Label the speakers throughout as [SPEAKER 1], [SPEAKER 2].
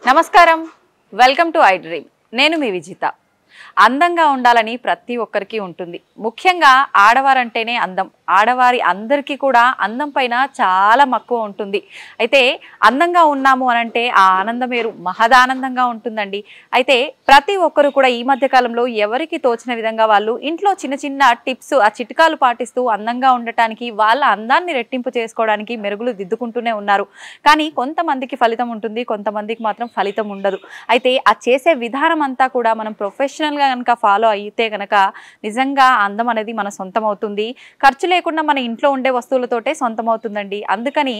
[SPEAKER 1] నమస్కారం, welcome to I dream. నేను మీ విజిత. అందంగా ఉండాలని ప్రతి ఒక్కరికి ఉంటుంది. ముఖ్యంగా ఆడవారంటేనే అందం. ఆడవారి అందరికీ కూడా అందం పైన చాలా మక్కువ ఉంటుంది. అయితే అందంగా ఉన్నాము అనంటే ఆ ఆనందం వేరు, మహదానందంగా ఉంటుందండి. అయితే ప్రతి ఒక్కరు కూడా ఈ మధ్య కాలంలో ఎవరికి తోచిన విధంగా వాళ్ళు ఇంట్లో చిన్న చిన్న టిప్స్, ఆ చిట్కాలు పాటిస్తూ అందంగా ఉండటానికి, వాళ్ళ అందాన్ని రెట్టింపు చేసుకోవడానికి మెరుగులు దిద్దుకుంటూనే ఉన్నారు. కానీ కొంతమందికి ఫలితం ఉంటుంది, కొంతమందికి మాత్రం ఫలితం ఉండదు. అయితే ఆ చేసే విధానం అంతా కూడా మనం ప్రొఫెషనల్గా కనుక ఫాలో అయితే కనుక నిజంగా అందం అనేది మన సొంతం అవుతుంది. ఖర్చు లేకుండా మన ఇంట్లో ఉండే వస్తువులతోటే సొంతం అవుతుందండి. అందుకని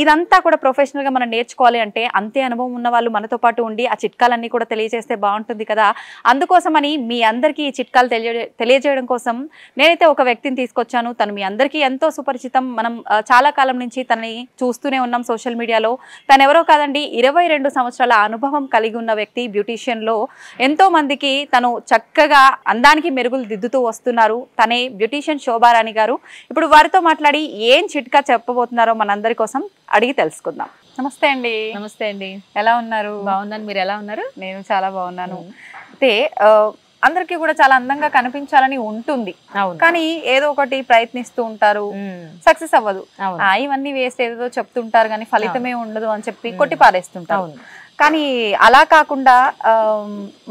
[SPEAKER 1] ఇదంతా కూడా ప్రొఫెషనల్గా మనం నేర్చుకోవాలి అంటే అంతే అనుభవం ఉన్న వాళ్ళు మనతో పాటు ఉండి ఆ చిట్కాలన్నీ కూడా తెలియజేస్తే బాగుంటుంది కదా. అందుకోసమని మీ అందరికీ ఈ చిట్కాలు తెలియజేయడం కోసం నేనైతే ఒక వ్యక్తిని తీసుకొచ్చాను. తను మీ అందరికీ ఎంతో సుపరిచితం. మనం చాలా కాలం నుంచి తనని చూస్తూనే ఉన్నాం సోషల్ మీడియాలో. తను ఎవరో కాదండి, 22 సంవత్సరాల అనుభవం కలిగి ఉన్న వ్యక్తి. బ్యూటీషియన్లో ఎంతో మందికి తను చక్కగా అందానికి మెరుగులు దిద్దుతూ వస్తున్నారు. తనే బ్యూటీషియన్ శోభారాణి గారు. ఇప్పుడు వారితో మాట్లాడి ఏం చిట్కా చెప్పబోతున్నారో మనందరి కోసం అడిగి తెలుసుకుందాం. నమస్తే అండి.
[SPEAKER 2] నమస్తే అండి.
[SPEAKER 1] ఎలా ఉన్నారు?
[SPEAKER 2] బాగున్నాను, మీరు ఎలా ఉన్నారు?
[SPEAKER 1] నేను చాలా బాగున్నాను. అయితే అందరికీ కూడా చాలా అందంగా కనిపించాలని ఉంటుంది, కానీ ఏదో ఒకటి ప్రయత్నిస్తూ ఉంటారు, సక్సెస్ అవ్వదు. ఇవన్నీ వేస్ట్ ఏదో చెప్తుంటారు కానీ ఫలితమే ఉండదు అని చెప్పి కొట్టి పారేస్తుంటారు. కానీ అలా కాకుండా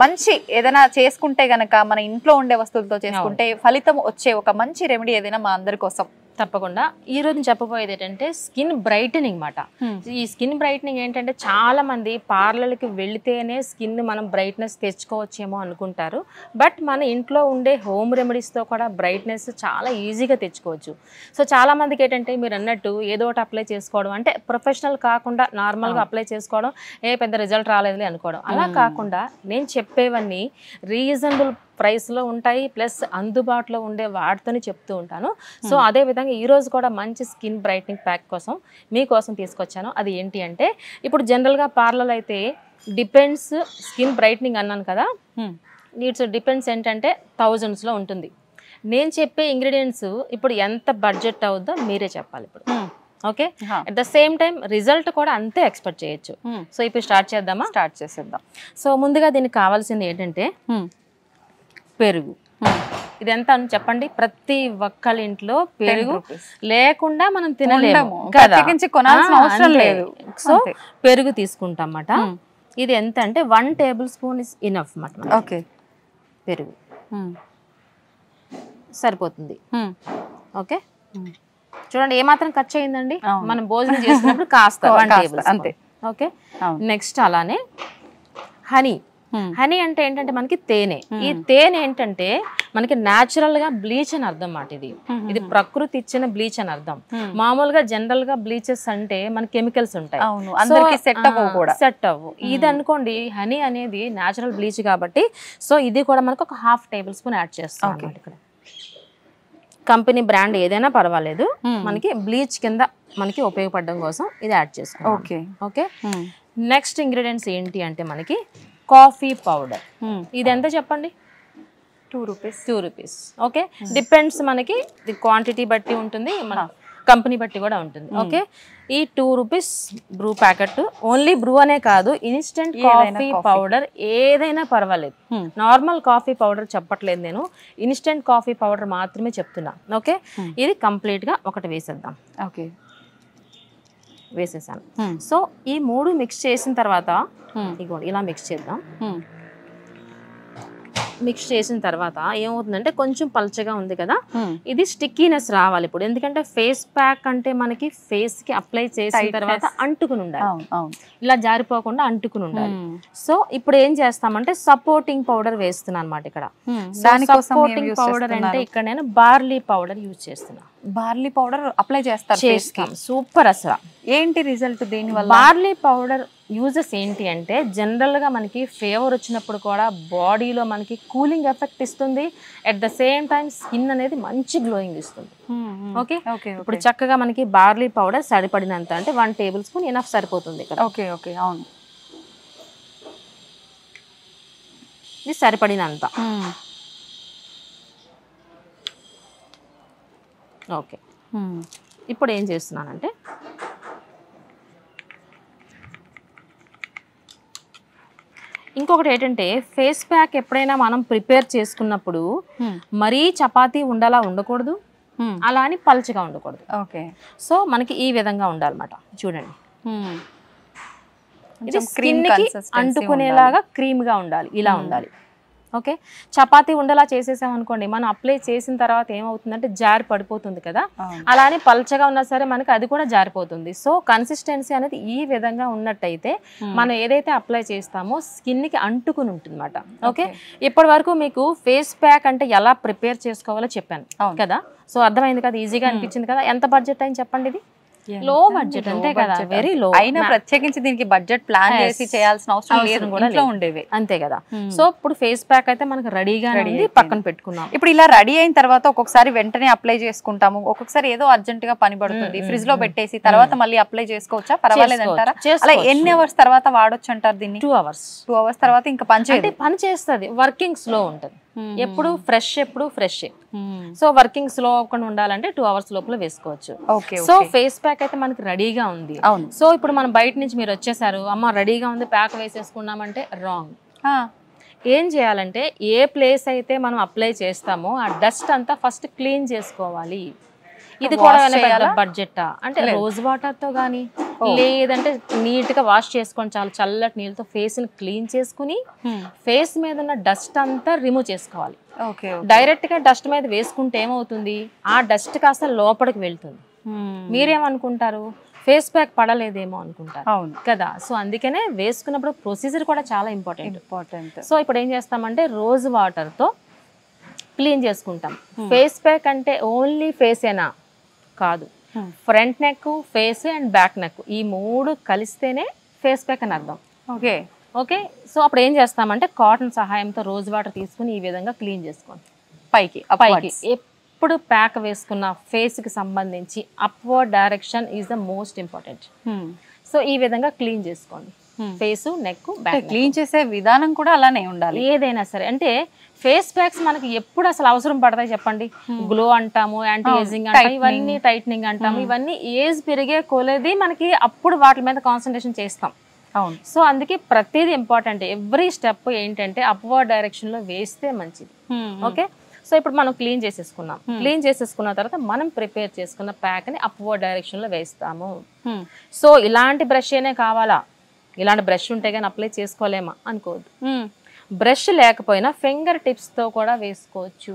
[SPEAKER 1] మంచి ఏదైనా చేసుకుంటే గనక మన ఇంట్లో ఉండే వస్తువులతో చేసుకుంటే ఫలితం వచ్చే ఒక మంచి రెమెడీ ఏదైనా మా అందరి కోసం.
[SPEAKER 2] తప్పకుండా ఈ రోజు చెప్పబోయేది ఏంటంటే స్కిన్ బ్రైటనింగ్ మాట. ఈ స్కిన్ బ్రైటనింగ్ ఏంటంటే చాలా మంది పార్లర్కి వెళితేనే స్కిన్ మనం బ్రైట్నెస్ తెచ్చుకోవచ్చేమో అనుకుంటారు. బట్ మన ఇంట్లో ఉండే హోమ్ రెమెడీస్తో కూడా బ్రైట్నెస్ చాలా ఈజీగా తెచ్చుకోవచ్చు. సో చాలా మందికి ఏంటంటే మీరు అన్నట్టు ఏదో ఒకటి అప్లై చేసుకోవడం, అంటే ప్రొఫెషనల్ కాకుండా నార్మల్గా అప్లై చేసుకోవడం, పెద్ద రిజల్ట్ రాలేదులే అనుకోవడం. అలా కాకుండా నేను చెప్పేవన్నీ రీజనబుల్ ప్రైస్లో ఉంటాయి, ప్లస్ అందుబాటులో ఉండే వాటితోనే చెప్తూ ఉంటాను. సో అదేవిధంగా ఈరోజు కూడా మంచి స్కిన్ బ్రైట్నింగ్ ప్యాక్ కోసం మీకోసం తీసుకొచ్చాను. అది ఏంటి అంటే, ఇప్పుడు జనరల్గా పార్లర్ అయితే డిపెండ్స్ స్కిన్ బ్రైట్నింగ్ అన్నాను కదా, నీడ్స్ డిపెండ్స్ ఏంటంటే థౌజండ్స్లో ఉంటుంది. నేను చెప్పే ఇంగ్రీడియంట్స్ ఇప్పుడు ఎంత బడ్జెట్ అవుద్దో మీరే చెప్పాలి ఇప్పుడు. Okay, at the same time result కూడా అంతే ఎక్స్పెక్ట్ చేయొచ్చు. సో ఇప్పుడు స్టార్ట్ చేద్దామా?
[SPEAKER 1] స్టార్ట్ చేసేద్దాం.
[SPEAKER 2] సో ముందుగా దీనికి కావాల్సింది ఏంటంటే పెరుగు. ఇది ఎంత అని చెప్పండి? ప్రతి ఒక్కళ్ళ ఇంట్లో పెరుగు లేకుండా మనం తినలేము కదా,
[SPEAKER 1] కొనాల్సిన అవసరం లేదు.
[SPEAKER 2] సో పెరుగు తీసుకుంటాం అన్నమాట. ఇది ఎంత అంటే 1 టేబుల్ స్పూన్ ఇస్ ఇనఫ్ అన్నమాట.
[SPEAKER 1] ఓకే, పెరుగు
[SPEAKER 2] సరిపోతుంది. ఓకే, చూడండి ఏమాత్రం ఖర్చు అయిందండి. మనం భోజనం చేసినప్పుడు కాస్త 1 టేబుల్ అంతే. ఓకే, నెక్స్ట్ అలానే హనీ. హనీ అంటే ఏంటంటే మనకి తేనె. ఈ తేనె ఏంటంటే మనకి న్యాచురల్ గా బ్లీచ్ అని అర్థం మాట. ఇది ప్రకృతి ఇచ్చిన బ్లీచ్ అని అర్థం. మామూలుగా జనరల్ గా బ్లీచెస్ అంటే మన కెమికల్స్ ఉంటాయి, సెట్ అవ్వు. ఇది అనుకోండి, హనీ అనేది న్యాచురల్ బ్లీచ్ కాబట్టి సో ఇది కూడా మనకు ఒక 1/2 టేబుల్ స్పూన్ యాడ్ చేస్తాం అన్నమాట. ఇక్కడ కంపెనీ బ్రాండ్ ఏదైనా పర్వాలేదు, మనకి బ్లీచ్ కింద మనకి ఉపయోగపడడం కోసం ఇది యాడ్ చేసుకోండి. ఓకే ఓకే, నెక్స్ట్ ఇంగ్రీడియంట్స్ ఏంటి అంటే మనకి కాఫీ పౌడర్. ఇది ఎంత చెప్పండి? 2 రూపీస్. ఓకే, డిపెండ్స్ మనకి క్వాంటిటీ బట్టి ఉంటుంది, మన కంపెనీ బట్టి కూడా ఉంటుంది. ఓకే, ఈ 2 rupees Bru packet. Only Bru అనే కాదు, ఇన్స్టెంట్ కాఫీ పౌడర్ ఏదైనా పర్వాలేదు. నార్మల్ కాఫీ పౌడర్ చెప్పట్లేదు నేను, ఇన్స్టెంట్ కాఫీ పౌడర్ మాత్రమే చెప్తున్నా. ఓకే, ఇది కంప్లీట్గా ఒకటి వేసేద్దాం. ఓకే, వేసేసాను. సో ఈ 3 మిక్స్ చేసిన తర్వాత ఇగోండి ఇలా మిక్స్ చేద్దాం. మిక్స్ చేసిన తర్వాత ఏమవుతుందంటే కొంచెం పల్చగా ఉంది కదా, ఇది స్టిక్కీనెస్ రావాలి ఇప్పుడు. ఎందుకంటే ఫేస్ ప్యాక్ అంటే మనకి ఫేస్ కి అప్లై చేసిన తర్వాత అంటుకుని ఉండాలి, ఇలా జారిపోకుండా అంటుకుని ఉండాలి. సో ఇప్పుడు ఏం చేస్తామంటే సపోర్టింగ్ పౌడర్ వేస్తున్నాను అనమాట ఇక్కడ. సపోర్టింగ్ పౌడర్ అంటే ఇక్కడ నేను బార్లీ పౌడర్ యూజ్ చేస్తున్నా.
[SPEAKER 1] బార్లీ పౌడర్ అప్లై చేస్తాం,
[SPEAKER 2] సూపర్. అసలు
[SPEAKER 1] ఏంటి రిజల్ట్ దీని వల్ల?
[SPEAKER 2] బార్లీ పౌడర్ యూజెస్ ఏంటి అంటే జనరల్గా మనకి ఫీవర్ వచ్చినప్పుడు కూడా బాడీలో మనకి కూలింగ్ ఎఫెక్ట్ ఇస్తుంది, at the same time skin అనేది మంచి గ్లోయింగ్ ఇస్తుంది. ఓకే, ఇప్పుడు చక్కగా మనకి బార్లీ పౌడర్ సరిపడినంత, అంటే 1 టేబుల్ స్పూన్ ఇనఫ్ సరిపోతుంది ఇక్కడ.
[SPEAKER 1] ఓకే ఓకే, అవును,
[SPEAKER 2] ఇది సరిపడినంత. ఓకే, ఇప్పుడు ఏం చేస్తున్నానంటే ఇంకొకటి ఏంటంటే ఫేస్ ప్యాక్ ఎప్పుడైనా మనం ప్రిపేర్ చేసుకున్నప్పుడు మరీ చపాతీ ఉండలా ఉండకూడదు, అలా అని పల్చగా ఉండకూడదు.
[SPEAKER 1] ఓకే.
[SPEAKER 2] సో మనకి ఈ విధంగా ఉండాలన్నమాట. చూడండి, ఇది
[SPEAKER 1] క్రీమ్
[SPEAKER 2] స్కిన్కి అంటుకునేలాగా క్రీమ్గా ఉండాలి, ఇలా ఉండాలి. ఓకే, చపాతీ ఉండలా చేసేసాం అనుకోండి, మనం అప్లై చేసిన తర్వాత ఏమవుతుందంటే జారి పడిపోతుంది కదా, అలానే పల్చగా ఉన్నా సరే మనకి అది కూడా జారిపోతుంది. సో కన్సిస్టెన్సీ అనేది ఈ విధంగా ఉన్నట్టయితే మనం ఏదైతే అప్లై చేస్తామో స్కిన్కి అంటుకుని ఉంటుంది అన్నమాట. ఓకే, ఇప్పటి వరకు మీకు ఫేస్ ప్యాక్ అంటే ఎలా ప్రిపేర్ చేసుకోవాలో చెప్పాను కదా. సో అర్థమైంది కదా, ఈజీగా అనిపించింది కదా. ఎంత బడ్జెట్ అయింది చెప్పండి? ఇది లో బడ్జెట్ అంతే కదా, వెరీ లో.
[SPEAKER 1] అయినా ప్రత్యేకించి దీనికి బడ్జెట్ ప్లాన్ చేసి చేయాల్సిన అవసరం కూడా ఉండేవి
[SPEAKER 2] అంతే కదా. సో ఇప్పుడు ఫేస్ ప్యాక్ అయితే మనకి రెడీగా పక్కన పెట్టుకున్నాం.
[SPEAKER 1] ఇప్పుడు ఇలా రెడీ అయిన తర్వాత ఒక్కొక్కసారి వెంటనే అప్లై చేసుకుంటాము, ఒక్కొక్కసారి ఏదో అర్జెంట్ గా పని పడుతుంది, ఫ్రిడ్జ్ లో పెట్టేసి తర్వాత మళ్ళీ అప్లై చేసుకోవచ్చా, పర్వాలేదు అంటారా? అలా ఎన్ని అవర్స్ తర్వాత వాడొచ్చు అంటారు దీన్ని?
[SPEAKER 2] 2 hours.
[SPEAKER 1] 2 hours తర్వాత ఇంకా పని
[SPEAKER 2] చేస్తుంది. వర్కింగ్ స్లో ఉంటుంది, ఎప్పుడు ఫ్రెష్ ఎప్పుడు ఫ్రెష్. సో వర్కింగ్ స్లో అవ్వకుండా ఉండాలంటే 2 hours లోపల వేసుకోవచ్చు. సో ఫేస్ ప్యాక్ అయితే మనకి రెడీగా ఉంది. సో ఇప్పుడు మనం బయట నుంచి మీరు వచ్చేసారు, అమ్మ రెడీగా ఉంది ప్యాక్ వేసేసుకున్నామంటే రాంగ్. ఏం చేయాలంటే ఏ ప్లేస్ అయితే మనం అప్లై చేస్తామో ఆ డస్ట్ అంతా ఫస్ట్ క్లీన్ చేసుకోవాలి. ఇది కూడా బడ్జెట్ అంటే రోజ్ వాటర్ తో గానీ లేదంటే నీట్ గా వాష్ చేసుకొని చాలా చల్లటి నీళ్ళతో ఫేస్ ని క్లీన్ చేసుకుని ఫేస్ మీద ఉన్న డస్ట్ అంతా రిమూవ్ చేసుకోవాలి. డైరెక్ట్ గా డస్ట్ మీద వేసుకుంటే ఏమవుతుంది, ఆ డస్ట్ కాస్త లోపలికి వెళ్తుంది. మీరేమనుకుంటారు, ఫేస్ ప్యాక్ పడలేదేమో అనుకుంటారు కదా. సో అందుకనే వేసుకున్నప్పుడు ప్రొసీజర్ కూడా చాలా ఇంపార్టెంట్. సో ఇప్పుడు ఏం చేస్తామంటే రోజ్ వాటర్ తో క్లీన్ చేసుకుంటాం. ఫేస్ ప్యాక్ అంటే ఓన్లీ ఫేసేనా కాదు, front neck, face and back neck ఈ 3 కలిస్తేనే ఫేస్ ప్యాక్ అని అర్థం. ఓకే, సో అప్పుడు ఏం చేస్తామంటే కాటన్ సహాయంతో రోజ్ వాటర్ తీసుకుని ఈ విధంగా క్లీన్ చేసుకోండి పైకి. ఎప్పుడు ప్యాక్ వేసుకున్న ఫేస్ కి సంబంధించి upward direction is the most important. So ఈ విధంగా క్లీన్ చేసుకోండి ఫేస్, నెక్, బ్యాక్.
[SPEAKER 1] క్లీన్ చేసే విధానం కూడా అలానే ఉండాలి
[SPEAKER 2] ఏదైనా సరే. అంటే ఫేస్ ప్యాక్స్ మనకి ఎప్పుడు అసలు అవసరం పడతాయి చెప్పండి? గ్లో అంటాము, యాంటీ ఏజింగ్ అంటాము, ఇవన్నీ టైట్నింగ్ అంటాము, ఇవన్నీ ఏజ్ పెరిగే కొలది మనకి అప్పుడు వాటి మీద కాన్సన్ట్రేషన్ చేస్తాం. సో అందుకే ప్రతిదీ ఇంపార్టెంట్. ఎవ్రీ స్టెప్ ఏంటంటే అప్వర్డ్ డైరెక్షన్ లో వేస్తే మంచిది. ఓకే, సో ఇప్పుడు మనం క్లీన్ చేసేసుకున్నాం. క్లీన్ చేసేసుకున్న తర్వాత మనం ప్రిపేర్ చేసుకున్న ప్యాక్ ని అప్వర్డ్ డైరెక్షన్ లో వేస్తాము. సో ఇలాంటి బ్రష్ ఏనే కావాలా, ఇలాంటి బ్రష్ ఉంటే కానీ అప్లై చేసుకోలేమా అనుకోవద్దు. బ్రష్ లేకపోయినా ఫింగర్ టిప్స్ తో కూడా వేసుకోవచ్చు.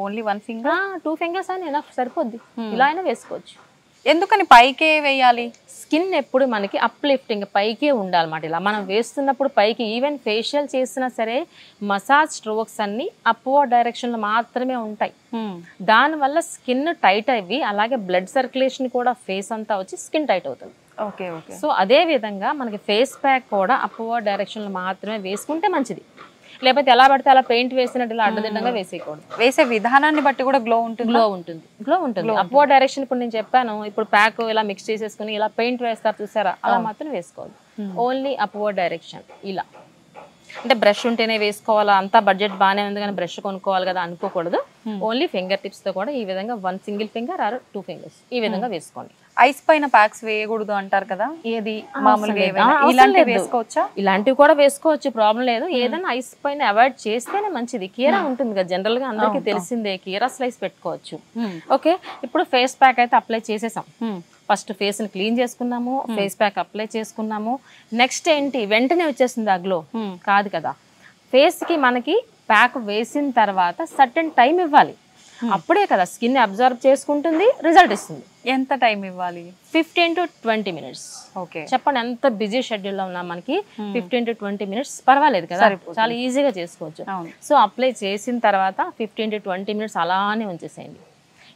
[SPEAKER 1] ఓన్లీ 1 finger,
[SPEAKER 2] 2 fingers అని ఎనఫ్ సరిపోద్ది. ఇలా అయినా వేసుకోవచ్చు.
[SPEAKER 1] ఎందుకని పైకే వేయాలి?
[SPEAKER 2] స్కిన్ ఎప్పుడు మనకి అప్లిఫ్టింగ్ పైకే ఉండాలన్నమాట. ఇలా మనం వేస్తున్నప్పుడు పైకి, ఈవెన్ ఫేషియల్ చేసినా సరే మసాజ్ స్ట్రోక్స్ అన్ని అప్వర్డ్ డైరెక్షన్ లో మాత్రమే ఉంటాయి. దానివల్ల స్కిన్ టైట్ అయ్యి అలాగే బ్లడ్ సర్క్యులేషన్ కూడా ఫేస్ అంతా వచ్చి స్కిన్ టైట్ అవుతుంది. సో అదే విధంగా మనకి ఫేస్ ప్యాక్ కూడా అప్వర్డ్ డైరెక్షన్ లో మాత్రమే వేసుకుంటే మంచిది. లేకపోతే ఎలా పడితే అలా పెయింట్ వేసినట్టు ఇలా అడ్డదిడ్డంగా వేసేయకూడదు.
[SPEAKER 1] వేసే విధానాన్ని బట్టి కూడా గ్లో ఉంటుంది.
[SPEAKER 2] అప్వర్డ్ డైరెక్షన్ ఇప్పుడు నేను చెప్పాను, ఇప్పుడు ప్యాక్ ఇలా మిక్స్ చేసేసుకుని ఇలా పెయింట్ వేస్తారు చూసారా, అలా మాత్రం వేసుకోవాలి. Only upward direction. ఇలా అంటే బ్రష్ ఉంటేనే వేసుకోవాలా, అంతా బడ్జెట్ బాగానే ఉంది కానీ బ్రష్ కొనుక్కోవాలి కదా అనుకోకూడదు. ఓన్లీ ఫింగర్ టిప్స్ తో కూడా ఈ విధంగా 1 single finger ఆర్ 2 fingers ఈ విధంగా వేసుకోండి.
[SPEAKER 1] ఐస్ పైన ప్యాక్స్ వేయకూడదు అంటారు కదా, ఏది మామూలుగా వేసుకోవచ్చా?
[SPEAKER 2] ఇలాంటివి కూడా వేసుకోవచ్చు, ప్రాబ్లం లేదు. ఏదైనా ఐస్ పైన అవాయిడ్ చేస్తేనే మంచిది. కీరా ఉంటుంది కదా, జనరల్ గా అందరికీ తెలిసిందే, కీరా స్లైస్ పెట్టుకోవచ్చు. ఓకే, ఇప్పుడు ఫేస్ ప్యాక్ అయితే అప్లై చేసేసాం. ఫస్ట్ ఫేస్ ని క్లీన్ చేసుకున్నాము, ఫేస్ ప్యాక్ అప్లై చేసుకున్నాము. నెక్స్ట్ ఏంటి, వెంటనే వచ్చేసింది ఆ గ్లో కాదు కదా. ఫేస్ కి మనకి ప్యాక్ వేసిన తర్వాత సర్టెన్ టైం ఇవ్వాలి, అప్పుడే కదా స్కిన్ అబ్జర్వ్ చేసుకుంటుంది, రిజల్ట్ ఇస్తుంది.
[SPEAKER 1] ఎంత టైం ఇవ్వాలి?
[SPEAKER 2] 15 to 20 minutes.
[SPEAKER 1] ఓకే,
[SPEAKER 2] చెప్పండి ఎంత బిజీ షెడ్యూల్ లో ఉన్నా మనకి 15 to 20 minutes పర్వాలేదు కదా, చాలా ఈజీగా చేసుకోవచ్చు. సో అప్లై చేసిన తర్వాత 15 to 20 minutes అలానే ఉంచేసేయండి.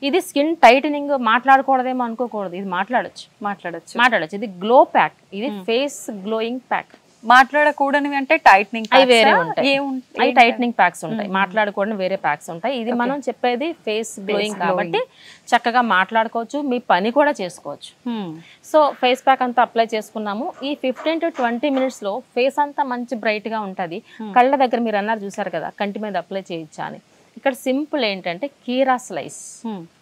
[SPEAKER 2] ఇది స్కిన్ టైటనింగ్ మాట్లాడకూడదేమో అనుకోకూడదు, ఇది మాట్లాడచ్చు. ఇది గ్లో ప్యాక్, ఇది ఫేస్ గ్లోయింగ్ ప్యాక్.
[SPEAKER 1] మాట్లాడకూడనివి అంటే టైట్నింగ్
[SPEAKER 2] అవి వేరే ఉంటాయి, అవి టైట్నింగ్ ప్యాక్స్ ఉంటాయి. మాట్లాడకూడని వేరే ప్యాక్స్ ఉంటాయి. ఇది మనం చెప్పేది ఫేస్ గ్లోయింగ్ కాబట్టి చక్కగా మాట్లాడుకోవచ్చు, మీ పని కూడా చేసుకోవచ్చు. సో ఫేస్ ప్యాక్ అంతా అప్లై చేసుకున్నాము. ఈ 15 to 20 minutes లో ఫేస్ అంతా మంచి బ్రైట్ గా ఉంటది. కళ్ళ దగ్గర మీరు అన్నారు చూసారు కదా, కంటి మీద అప్లై చేయొచ్చా అని. ఇక్కడ సింపుల్ ఏంటంటే కీరా స్లైస్,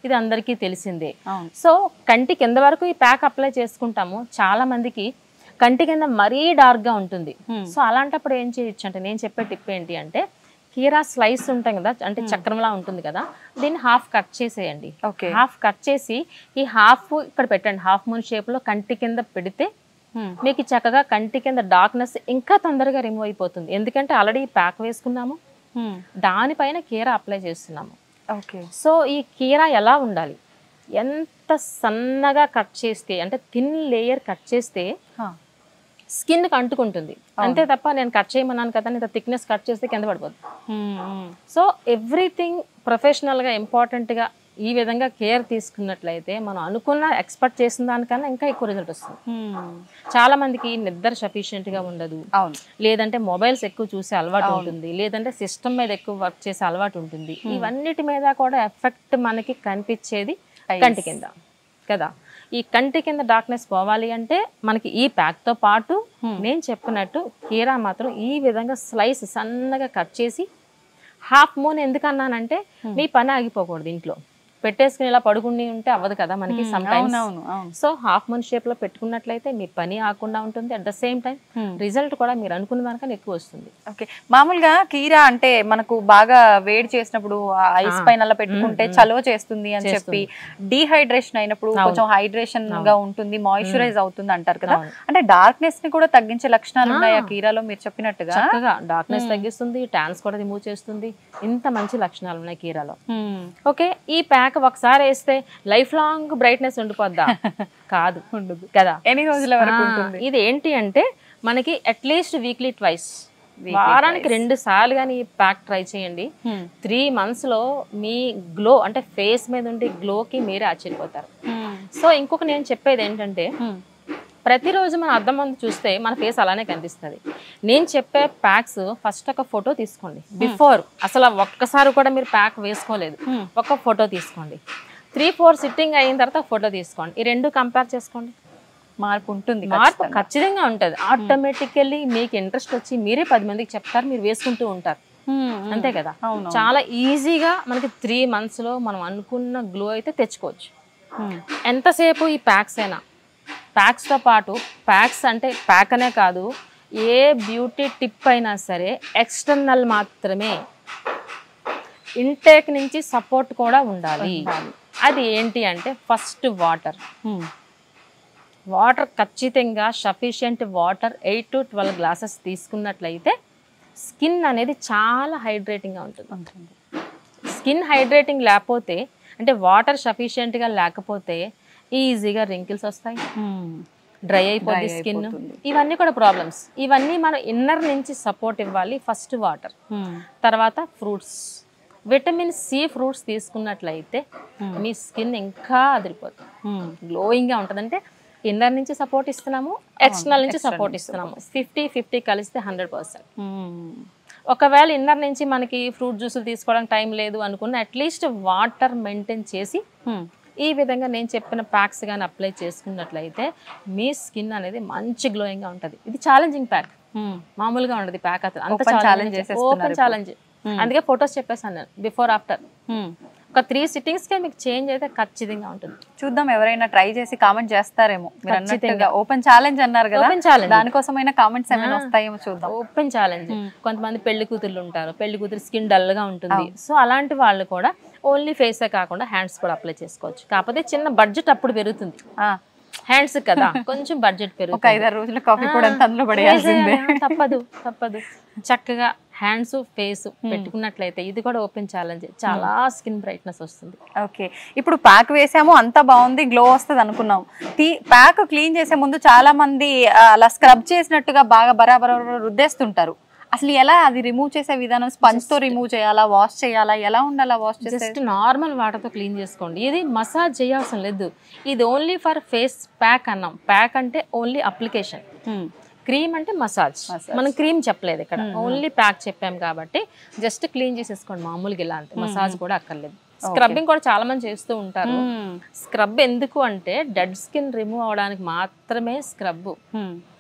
[SPEAKER 2] ఇది అందరికీ తెలిసిందే. సో కంటి కింద వరకు ఈ ప్యాక్ అప్లై చేసుకుంటాము. చాలా మందికి కంటి కింద మరీ డార్క్ గా ఉంటుంది. సో అలాంటప్పుడు ఏం చేయొచ్చు అంటే నేను చెప్పే టిప్ ఏంటి అంటే కీరా స్లైస్ ఉంటాయి కదా, అంటే చక్రంలా ఉంటుంది కదా, దీన్ని హాఫ్ కట్ చేసేయండి. హాఫ్ కట్ చేసి ఈ హాఫ్ ఇక్కడ పెట్టండి, హాఫ్ మూన్ షేప్ లో కంటి కింద పెడితే మీకు చక్కగా కంటి కింద డార్క్నెస్ ఇంకా తొందరగా రిమూవ్ అయిపోతుంది. ఎందుకంటే ఆల్రెడీ ప్యాక్ వేసుకున్నాము, దానిపైన కీరా అప్లై చేస్తున్నాము. సో ఈ కీరా ఎలా ఉండాలి, ఎంత సన్నగా కట్ చేస్తే అంటే థిన్ లేయర్ కట్ చేస్తే స్కిన్ కి అంటుకుంటుంది అంతే తప్ప నేను కట్ చేయమన్నాను కదా ఇంత థిక్నెస్ కట్ చేస్తే కింద పడిపోతుంది. సో ఎవ్రీథింగ్ ప్రొఫెషనల్ గా ఇంపార్టెంట్ గా ఈ విధంగా కేర్ తీసుకున్నట్లయితే మనం అనుకున్న ఎక్స్పెక్ట్ చేసిన దానికన్నా ఇంకా ఎక్కువ రిజల్ట్ వస్తుంది. చాలా మందికి నిద్ర సఫిషియెంట్ గా ఉండదు, లేదంటే మొబైల్స్ ఎక్కువ చూసే అలవాటు ఉంటుంది, లేదంటే సిస్టమ్ మీద ఎక్కువ వర్క్ చేసే అలవాటు ఉంటుంది. ఇవన్నిటి మీద కూడా ఎఫెక్ట్ మనకి కనిపించేది కంటి కింద కదా. ఈ కంటి కింద డార్క్నెస్ పోవాలి అంటే మనకి ఈ ప్యాక్ తో పాటు నేను చెప్పినట్టు కీరా మాత్రం ఈ విధంగా స్లైస్ సన్నగా కట్ చేసి హాఫ్ మూన్ ఎందుకన్నానంటే మీ పని ఆగిపోకూడదు, ఇంట్లో పెట్టేసుకుని ఇలా పడుకుని ఉంటే అవ్వదు కదా మనకి some times. So half moon shape లో పెట్టుకున్నట్లయితే మీ పని ఆకుండా ఉంటుంది, at the same time result కూడా మీరు అనుకున్న దానికన్నా ఎక్కువ వస్తుంది.
[SPEAKER 1] ఓకే, మామూలుగా కీరా అంటే మనకు బాగా వేడి చేసినప్పుడు ఐస్ పైన అలా పెట్టుకుంటే చలువ చేస్తుంది అని చెప్పి, డీహైడ్రేషన్ అయినప్పుడు కొంచెం హైడ్రేషన్ గా ఉంటుంది, మాయిశ్చరైజ్ అవుతుంది అంటారు కదా. అంటే డార్క్నెస్ ని కూడా తగ్గించే లక్షణాలు ఉన్నాయి ఆ కీరాలో మీరు చెప్పినట్టుగా.
[SPEAKER 2] చక్కగా డార్క్నెస్ తగ్గిస్తుంది, ట్యాన్స్ కూడా రిమూవ్ చేస్తుంది, ఇంత మంచి లక్షణాలు ఉన్నాయి కీరాలో. ఓకే, ఈ ప్యాక్ ఒకసారి వేస్తే లైఫ్ లాంగ్ బ్రైట్నెస్ ఉండిపోద్దా? కాదు, ఉండదు కదా.
[SPEAKER 1] ఎన్ని రోజుల వరకు ఉంటుంది?
[SPEAKER 2] ఇది ఏంటి అంటే మనకి అట్లీస్ట్ వీక్లీ ట్వైస్, వారానికి 2 సార్లు కానీ ఈ ప్యాక్ ట్రై చేయండి. 3 months లో మీ గ్లో అంటే ఫేస్ మీద ఉండే గ్లోకి మీరే ఆశ్చర్యపోతారు. సో ఇంకొక నేను చెప్పేది ఏంటంటే ప్రతిరోజు మన అద్దం ముందు చూస్తే మన ఫేస్ అలానే కనిపిస్తుంది. నేను చెప్పే ప్యాక్స్ ఫస్ట్ ఒక ఫోటో తీసుకోండి, బిఫోర్ అసలు ఒక్కసారి కూడా మీరు ప్యాక్ వేసుకోలేదు, ఒక ఫోటో తీసుకోండి. 3-4 సిట్టింగ్ అయిన తర్వాత ఫోటో తీసుకోండి, ఈ 2 కంపేర్ చేసుకోండి.
[SPEAKER 1] మార్పు ఉంటుంది,
[SPEAKER 2] మార్పు ఖచ్చితంగా ఉంటుంది. ఆటోమేటికల్లీ మీకు ఇంట్రెస్ట్ వచ్చి మీరే 10 మందికి చెప్తారు, మీరు వేసుకుంటూ ఉంటారు, అంతే కదా. చాలా ఈజీగా మనకి 3 months లో మనం అనుకున్న గ్లో అయితే తెచ్చుకోవచ్చు. ఎంతసేపు ఈ ప్యాక్స్ అయినా, ప్యాక్స్తో పాటు ప్యాక్స్ అంటే ప్యాక్ అనే కాదు, ఏ బ్యూటీ టిప్ అయినా సరే ఎక్స్టర్నల్ మాత్రమే, ఇంటేక్ నుంచి సపోర్ట్ కూడా ఉండాలి. అది ఏంటి అంటే ఫస్ట్ వాటర్. వాటర్ ఖచ్చితంగా సఫిషియంట్ వాటర్ 8 to 12 glasses తీసుకున్నట్లయితే స్కిన్ అనేది చాలా హైడ్రేటింగ్గా ఉంటుంది. స్కిన్ హైడ్రేటింగ్ లేకపోతే అంటే వాటర్ సఫిషియెంట్గా లేకపోతే ఈజీగా రింకిల్స్ వస్తాయి, డ్రై అయిపోద్ది స్కిన్, ఇవన్నీ కూడా ప్రాబ్లమ్స్. ఇవన్నీ మనం ఇన్నర్ నుంచి సపోర్ట్ ఇవ్వాలి. ఫస్ట్ వాటర్, తర్వాత ఫ్రూట్స్, విటమిన్ సి ఫ్రూట్స్ తీసుకున్నట్లయితే మీ స్కిన్ ఇంకా అదిరిపోతుంది, గ్లోయింగ్గా ఉంటుంది. అంటే ఇన్నర్ నుంచి సపోర్ట్ ఇస్తున్నాము, ఎక్స్టర్నల్ నుంచి సపోర్ట్ ఇస్తున్నాము, 50-50 కలిస్తే 100%. ఒకవేళ ఇన్నర్ నుంచి మనకి ఫ్రూట్ జ్యూసులు తీసుకోవడానికి టైం లేదు అనుకున్న అట్లీస్ట్ వాటర్ మెయింటైన్ చేసి ఈ విధంగా నేను చెప్పిన ప్యాక్స్ కానీ అప్లై చేసుకున్నట్లయితే మీ స్కిన్ అనేది మంచి గ్లోయింగ్గా ఉంటుంది. ఇది ఛాలెంజింగ్ ప్యాక్, మామూలుగా ఉండదు ప్యాక్. అతను అంత ఛాలెంజ్, ఓపెన్ ఛాలెంజ్. అందుకే ఫొటోస్ చెప్పేసాను నేను, బిఫోర్ ఆఫ్టర్. ఒక 3 సిట్టింగ్స్కే మీకు చేంజ్ అయితే ఖచ్చితంగా ఉంటుంది.
[SPEAKER 1] చూద్దాం, ఎవరైనా ట్రై చేసి కామెంట్ చేస్తారేమో. ఓపెన్ ఛాలెంజ్ అన్నారు కదా, దానికోసమైనా కామెంట్స్ ఏమైనా వస్తాయేమో చూద్దాం.
[SPEAKER 2] Open challenge. కొంతమంది పెళ్లి కూతుర్లు ఉంటారు, పెళ్లి కూతురు స్కిన్ డల్ గా ఉంటుంది. సో అలాంటి వాళ్ళు కూడా ఓన్లీ ఫేసే కాకుండా హ్యాండ్స్ కూడా అప్లై చేసుకోవచ్చు. కాకపోతే చిన్న బడ్జెట్ అప్పుడు పెరుగుతుంది, హ్యాండ్స్ కదా కొంచెం బడ్జెట్ పెరుగుతుంది.
[SPEAKER 1] 5-6 రోజుల కాఫీ కూడా అందులో పడేయాల్సిందే,
[SPEAKER 2] తప్పదు. చక్కగా హ్యాండ్స్ ఫేస్ పెట్టుకున్నట్లయితే ఇది కూడా ఓపెన్ ఛాలెంజ్, చాలా స్కిన్ బ్రైట్నెస్ వస్తుంది.
[SPEAKER 1] ఓకే, ఇప్పుడు ప్యాక్ వేసాము, అంతా బాగుంది, గ్లో వస్తుంది అనుకున్నాం. ప్యాక్ క్లీన్ చేసే ముందు చాలా మంది అలా స్క్రబ్ చేసినట్టుగా బాగా బరాబర రుద్దేస్తుంటారు. అసలు ఎలా అది రిమూవ్ చేసే విధానం? స్పంజ్ తో రిమూవ్ చేయాలా, వాష్ చేయాలా, ఎలా ఉండాలా వాష్ చేస్తే?
[SPEAKER 2] జస్ట్ నార్మల్ వాటర్ తో క్లీన్ చేసుకోండి. ఇది మసాజ్ చేయాల్సిన లేదు, ఇది ఓన్లీ ఫర్ ఫేస్ ప్యాక్ అన్నాం. ప్యాక్ అంటే ఓన్లీ అప్లికేషన్, క్రీమ్ అంటే మసాజ్. మనం క్రీమ్ చెప్పలేదు ఇక్కడ, ఓన్లీ ప్యాక్ చెప్పాం కాబట్టి జస్ట్ క్లీన్ చేసేసుకోండి మామూలుగా ఇలా అంతే, మసాజ్ కూడా అక్కర్లేదు. స్క్రబ్బింగ్ కూడా చాలా మంది చేస్తూ ఉంటారు. స్క్రబ్ ఎందుకు అంటే డెడ్ స్కిన్ రిమూవ్ అవడానికి మాత్రమే స్క్రబ్.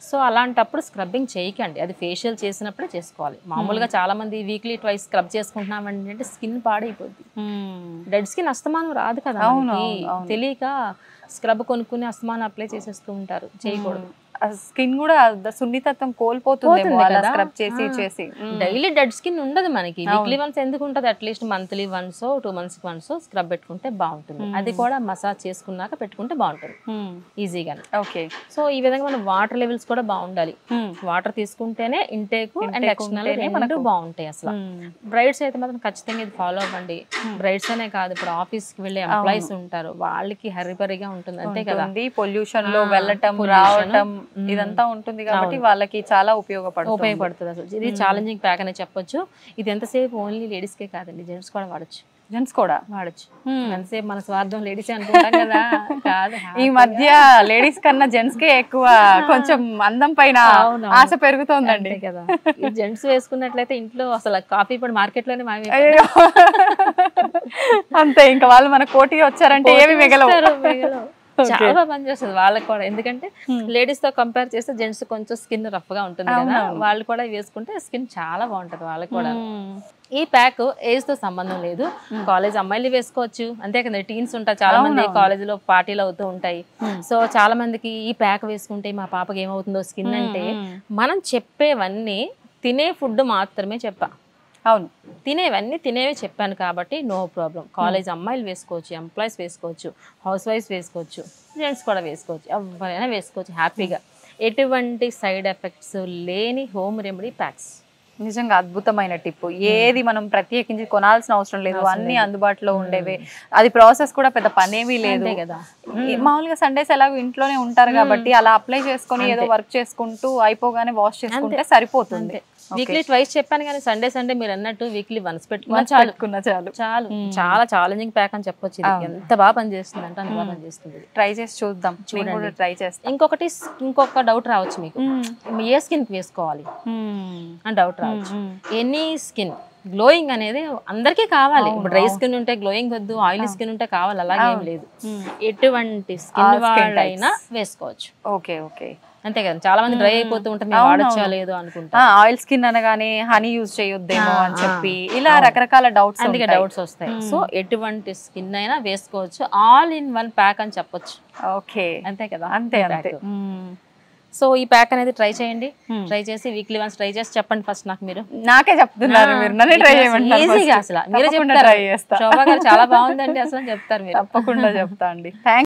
[SPEAKER 2] సో అలాంటప్పుడు స్క్రబ్బింగ్ చేయకండి, అది ఫేషియల్ చేసినప్పుడే చేసుకోవాలి. మామూలుగా చాలా మంది వీక్లీ ట్వైస్ స్క్రబ్ చేసుకుంటున్నాం అంటే స్కిన్ పాడైపోద్ది. డెడ్ స్కిన్ అస్తమానం రాదు కదా, తెలియక స్క్రబ్ కొనుక్కుని అస్తమానం అప్లై చేసేస్తూ ఉంటారు, చేయకూడదు.
[SPEAKER 1] స్కిన్ కూడా సున్నితత్వం కోల్పోతుంది అలా స్క్రబ్ చేసి చేసి.
[SPEAKER 2] డైలీ డెడ్ స్కిన్ ఉండదు మనకి, వీక్లీ వన్స్ ఎందుకు ఉంటది, at least monthly once 2 months once scrub పెట్టుకుంటే బాగుంటుంది. అది కూడా మసాజ్ చేసుకున్నాక పెట్టుకుంటే బాగుంటుంది ఈజీగా.
[SPEAKER 1] ఓకే. సో
[SPEAKER 2] ఈ విధంగా మన వాటర్ లెవెల్స్ కూడా బాగుండాలి. వాటర్ తీసుకుంటేనే ఇంటేక్ అండ్ ఎక్స్టర్నల్ రెండు బాగుంటాయి. అసలు బ్రైడ్స్ అయితే మాత్రం ఖచ్చితంగా ఇది ఫాలో అవ్వండి. బ్రైడ్స్ అనే కాదు, ఇప్పుడు ఆఫీస్ కి వెళ్ళే ఎంప్లాయీస్ ఉంటారు, వాళ్ళకి హరిబరిగా ఉంటుంది అంతే కదా.
[SPEAKER 1] పొల్యూషన్ లో వెళ్ళటం రావటం ఇదంతా ఉంటుంది కాబట్టి వాళ్ళకి చాలా ఉపయోగపడుతుంది.
[SPEAKER 2] అసలు ఇది ఛాలెంజింగ్ ప్యాక్ అనే చెప్పొచ్చు. ఇది ఎంతసేపు ఓన్లీ లేడీస్ కే కాదండి, జెంట్స్ కూడా వాడచ్చు.
[SPEAKER 1] జెంట్స్ కూడా
[SPEAKER 2] వాడచ్చు. ఎంతసేపు మన స్వార్థం లేడీస్ అనుకుంటాం కదా, కాదు.
[SPEAKER 1] ఈ మధ్య లేడీస్ కన్నా జెంట్స్ కే ఎక్కువ కొంచెం అందం పైన ఆశ పెరుగుతోందండి
[SPEAKER 2] కదా. జెంట్స్ వేసుకున్నట్లయితే ఇంట్లో అసలు కాఫీ పొడి మార్కెట్ లోనే
[SPEAKER 1] అంతే. ఇంకా వాళ్ళు మన కోటి వచ్చారంటే ఏమి మిగలవు.
[SPEAKER 2] చాలా పని చేస్తుంది వాళ్ళకి కూడా. ఎందుకంటే లేడీస్ తో కంపేర్ చేస్తే జెంట్స్ కొంచెం స్కిన్ రఫ్ గా ఉంటుంది కదా, వాళ్ళు కూడా వేసుకుంటే స్కిన్ చాలా బాగుంటది వాళ్ళకి కూడా. ఈ ప్యాక్ ఏజ్ తో సంబంధం లేదు, కాలేజ్ అమ్మాయిలు వేసుకోవచ్చు అంతే కదా. టీన్స్ ఉంటారు చాలా మంది, కాలేజ్ లో పార్టీలు అవుతూ ఉంటాయి. సో చాలా మందికి ఈ ప్యాక్ వేసుకుంటే మా పాపకి ఏమవుతుందో స్కిన్ అంటే, మనం చెప్పేవన్నీ తినే ఫుడ్ మాత్రమే చెప్పా.
[SPEAKER 1] అవును,
[SPEAKER 2] తినేవే చెప్పాను కాబట్టి నో ప్రాబ్లం. కాలేజ్ అమ్మాయిలు వేసుకోవచ్చు, ఎంప్లాయీస్ వేసుకోవచ్చు, హౌస్ వైఫ్స్ వేసుకోవచ్చు, జెంట్స్ కూడా వేసుకోవచ్చు, ఎవరైనా వేసుకోవచ్చు హ్యాపీగా. ఎటువంటి సైడ్ ఎఫెక్ట్స్ లేని హోమ్ రెమెడీ ప్యాక్స్.
[SPEAKER 1] నిజంగా అద్భుతమైన టిప్. ఏది మనం ప్రత్యేకించి కొనాల్సిన అవసరం లేదు, అన్ని అందుబాటులో ఉండేవి. అది ప్రాసెస్ కూడా పెద్ద పనేమీ లేదు కదా. మామూలుగా సండేస్ ఎలాగో ఇంట్లోనే ఉంటారు కాబట్టి అలా అప్లై చేసుకొని ఏదో వర్క్ చేసుకుంటూ అయిపోగానే వాష్ చేసుకుంటే సరిపోతుంది.
[SPEAKER 2] వీక్లీ ట్వైస్ చెప్పాను కానీ సండే మీరు అన్నట్టు వీక్లీ వన్స్ పెట్టుకున్నా చాలు. చాలా ఛాలెంజింగ్ ప్యాక్ అని చెప్పొచ్చు. ఎంత బాగా పనిచేస్తుంది అంటే అంత బాగా పనిచేస్తుంది.
[SPEAKER 1] ట్రై చేసి చూద్దాం, ట్రై చేస్తాం.
[SPEAKER 2] ఇంకొక డౌట్ రావచ్చు మీకు, ఏ స్కిన్ వేసుకోవాలి అని డౌట్ రావచ్చు. ఎనీ స్కిన్ గ్లోయింగ్ అనేది అందరికీ కావాలి. ఇప్పుడు డ్రై స్కిన్ ఉంటే గ్లోయింగ్ వద్దు, ఆయిలీ స్కిన్ ఉంటే కావాలి, అలాగేం లేదు. ఎటువంటి స్కిన్ వాళ్ళైనా వేసుకోవచ్చు.
[SPEAKER 1] ఓకే ఓకే,
[SPEAKER 2] అంతే కదా. చాలా మంది డ్రై అయిపోతూ ఉంటారు, వాడచ్చా లేదు అనుకుంటా.
[SPEAKER 1] ఆయిల్ స్కిన్ అనగానే హనీ యూజ్ చేయొద్దేమో అని చెప్పి ఇలా రకరకాల డౌట్స్
[SPEAKER 2] వస్తాయి. సో ఎటువంటి స్కిన్ అయినా వేసుకోవచ్చు, ఆల్ ఇన్ వన్ ప్యాక్ అని చెప్పొచ్చు.
[SPEAKER 1] ఓకే,
[SPEAKER 2] అంతే కదా.
[SPEAKER 1] అంతే.
[SPEAKER 2] సో ఈ ప్యాక్ అనేది ట్రై చేయండి. ట్రై చేసి వీక్లీ వన్స్ ట్రై చేసి చెప్పండి. ఫస్ట్
[SPEAKER 1] నాకే చెప్తున్నారు మీరు, నన్ను ట్రై చేయమంటారు.
[SPEAKER 2] ఈజీగా అసలు మీరే చెప్తారు. శోభా గారు చాలా బాగుందండి అసలు చెప్తారు మీరు.
[SPEAKER 1] తప్పకుండా చెప్తా అండి.